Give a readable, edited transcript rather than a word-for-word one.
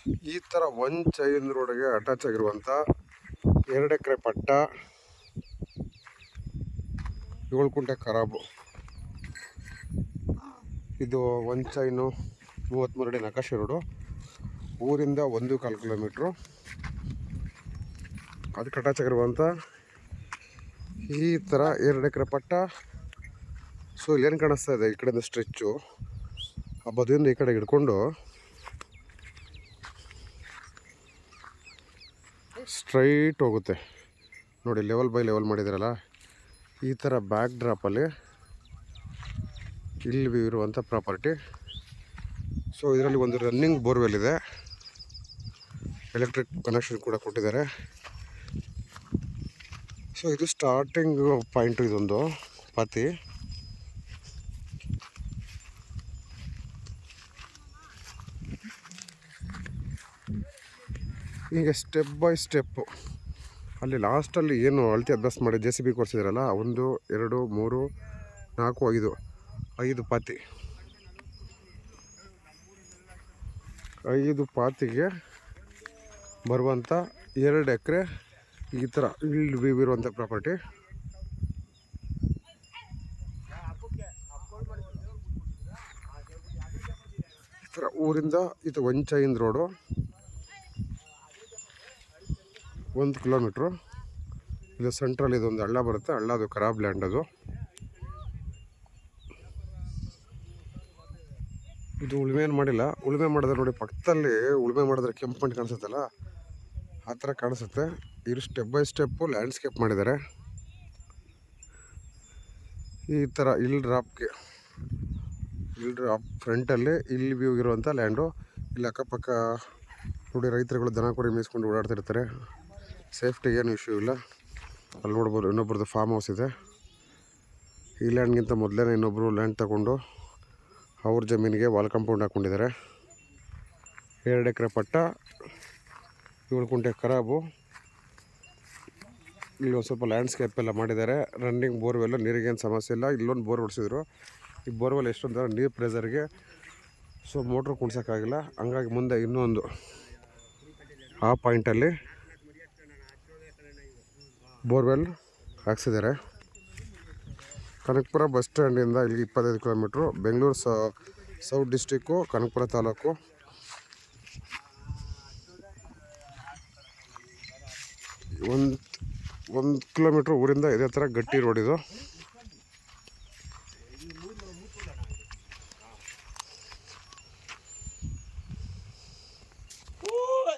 ಈ ಥರ ಒಂದು ಚೈನ್ ರೋಡ್ಗೆ ಅಟ್ಯಾಚ್ ಆಗಿರುವಂಥ 2 ಎಕರೆ ಪಟ್ಟ 7 ಕುಂಟೆ ಖರಾಬು. ಇದು ಒಂದು ಚೈನು 33 ಅಡಿ ನಕಾಶೆ ರೋಡು. ಊರಿಂದ 1.25 ಕಿಲೋಮೀಟ್ರು. ಅದಕ್ಕೆ ಅಟ್ಯಾಚ್ ಆಗಿರುವಂಥ ಈ ಥರ 2 ಎಕರೆ ಪಟ್ಟ. ಸೊ ಇಲ್ಲೇನು ಕಾಣಿಸ್ತಾ ಇದೆ, ಈ ಕಡೆಯಿಂದ ಸ್ಟ್ರೆಚ್ಚು ಆ ಬದಿಯಿಂದ ಈ ಕಡೆಗೆ ಹಿಡ್ಕೊಂಡು ಸ್ಟ್ರೈಟ್ ಹೋಗುತ್ತೆ ನೋಡಿ. ಲೆವೆಲ್ ಬೈ ಲೆವೆಲ್ ಮಾಡಿದಾರಲ್ಲ, ಈ ಥರ ಬ್ಯಾಕ್ ಡ್ರಾಪಲ್ಲಿ ಇಲ್ಲಿ ಇರುವಂಥ ಪ್ರಾಪರ್ಟಿ. ಸೊ ಇದರಲ್ಲಿ ಒಂದು ರನ್ನಿಂಗ್ ಬೋರ್ವೆಲ್ ಇದೆ, ಎಲೆಕ್ಟ್ರಿಕ್ ಕನೆಕ್ಷನ್ ಕೂಡ ಕೊಟ್ಟಿದ್ದಾರೆ. ಸೊ ಇದು ಸ್ಟಾರ್ಟಿಂಗ್ ಪಾಯಿಂಟು, ಇದೊಂದು ಪಾತಿ. ಈಗ ಸ್ಟೆಪ್ ಬೈ ಸ್ಟೆಪ್ಪು ಅಲ್ಲಿ ಲಾಸ್ಟಲ್ಲಿ ಏನು ಅಳತೆ ಅಭ್ಯಾಸ ಮಾಡಿ JCB ಕೊಡಿಸಿದ್ರಲ್ಲ, 1 2 3 4 5 ಪಾತಿ. 5 ಪಾತಿಗೆ ಬರುವಂಥ 2 ಎಕರೆ ಈ ಥರ ಇಲ್ಲಿ ವ್ಯೂ ಇರುವಂಥ ಪ್ರಾಪರ್ಟಿ. ಈ ಥರ ಊರಿಂದ ಇದು ಒಂದು ಚೈನ್ ರೋಡು 1 ಕಿಲೋಮೀಟ್ರು. ಇದು ಸೆಂಟ್ರಲ್ಲಿ ಇದೊಂದು ಹಳ್ಳ ಬರುತ್ತೆ, ಹಳ್ಳ ಅದು ಖರಾಬ್ ಲ್ಯಾಂಡ್. ಅದು ಇದು ಉಳುಮೆ ಏನು ಮಾಡಿಲ್ಲ. ಉಳುಮೆ ಮಾಡಿದ್ರೆ ನೋಡಿ, ಪಕ್ಕದಲ್ಲಿ ಉಳುಮೆ ಮಾಡಿದ್ರೆ ಕೆಂಪು ಮಣ್ಣು ಕಾಣಿಸುತ್ತಲ್ಲ, ಆ ಥರ ಕಾಣಿಸುತ್ತೆ. ಇದು ಸ್ಟೆಪ್ ಬೈ ಸ್ಟೆಪ್ಪು ಲ್ಯಾಂಡ್ಸ್ಕೇಪ್ ಮಾಡಿದ್ದಾರೆ. ಈ ಥರ ಇಲ್ಲಿ ಡ್ರಾಪ್ ಫ್ರಂಟಲ್ಲಿ ಇಲ್ಲಿ ವ್ಯೂ ಇರುವಂಥ ಲ್ಯಾಂಡು. ಇಲ್ಲಿ ಅಕ್ಕಪಕ್ಕ ನೋಡಿ, ರೈತರುಗಳು ದನ ಕುರಿ ಮೇಯಿಸ್ಕೊಂಡು ಓಡಾಡ್ತಿರ್ತಾರೆ. ಸೇಫ್ಟಿ ಏನು ಇಶ್ಯೂ ಇಲ್ಲ. ಅಲ್ಲಿ ನೋಡ್ಬೋದು ಇನ್ನೊಬ್ರದ್ದು ಫಾರ್ಮ್ ಹೌಸ್ ಇದೆ. ಈ ಲ್ಯಾಂಡ್ಗಿಂತ ಮೊದಲೇ ಇನ್ನೊಬ್ಬರು ಲ್ಯಾಂಡ್ ತಗೊಂಡು ಅವ್ರ ಜಮೀನಿಗೆ ವಾಲ್ ಕಾಂಪೌಂಡ್ ಹಾಕ್ಕೊಂಡಿದ್ದಾರೆ. 2 ಎಕರೆ ಪಟ್ಟ 7 ಕುಂಟೆ ಖರಾಬು. ಇಲ್ಲಿ ಒಂದು ಸ್ವಲ್ಪ ಲ್ಯಾಂಡ್ಸ್ಕೇಪ್ ಎಲ್ಲ ಮಾಡಿದ್ದಾರೆ. ರನ್ನಿಂಗ್ ಬೋರ್ವೆಲ್ಲು, ನೀರಿಗೇನು ಸಮಸ್ಯೆ ಇಲ್ಲ. ಇಲ್ಲೊಂದು ಬೋರ್ ಹೊಡಿಸಿದ್ರು. ಈ ಬೋರ್ವೆಲ್ ಎಷ್ಟೊಂದು ನೀರು ಪ್ರೆಸರ್ಗೆ ಸೊ ಮೋಟ್ರ್ ಕುಣ್ಸೋಕ್ಕಾಗಿಲ್ಲ. ಹಂಗಾಗಿ ಮುಂದೆ ಇನ್ನೊಂದು ಆ ಪಾಯಿಂಟಲ್ಲಿ ಬೋರ್ವೆಲ್ ಹಾಕ್ಸಿದ್ದಾರೆ. ಕನಕಪುರ ಬಸ್ ಸ್ಟ್ಯಾಂಡಿಂದ ಇಲ್ಲಿ 25 kilometre. Bengaluru south district, Kanakapura taluk. ಒಂದು ಕಿಲೋಮೀಟ್ರ್ ಊರಿಂದ ಇದೇ ಥರ ಗಟ್ಟಿ ರೋಡ್ ಇದು.